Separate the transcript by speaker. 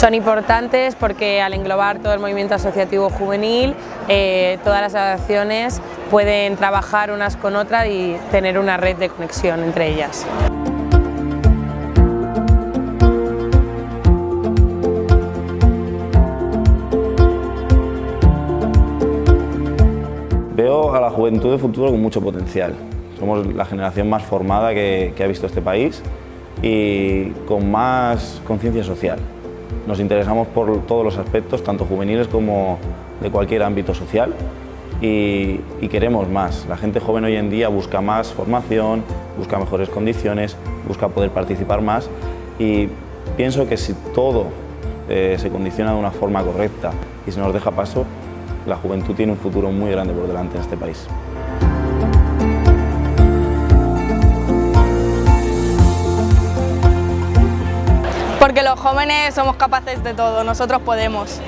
Speaker 1: Son importantes porque al englobar todo el movimiento asociativo juvenil, todas las asociaciones pueden trabajar unas con otras y tener una red de conexión entre ellas.
Speaker 2: Veo a la juventud de futuro con mucho potencial. Somos la generación más formada que ha visto este país y con más conciencia social. Nos interesamos por todos los aspectos, tanto juveniles como de cualquier ámbito social, y queremos más. La gente joven hoy en día busca más formación, busca mejores condiciones, busca poder participar más, y pienso que si todo se condiciona de una forma correcta y se nos deja paso, la juventud tiene un futuro muy grande por delante en este país.
Speaker 3: Porque los jóvenes somos capaces de todo, nosotros podemos.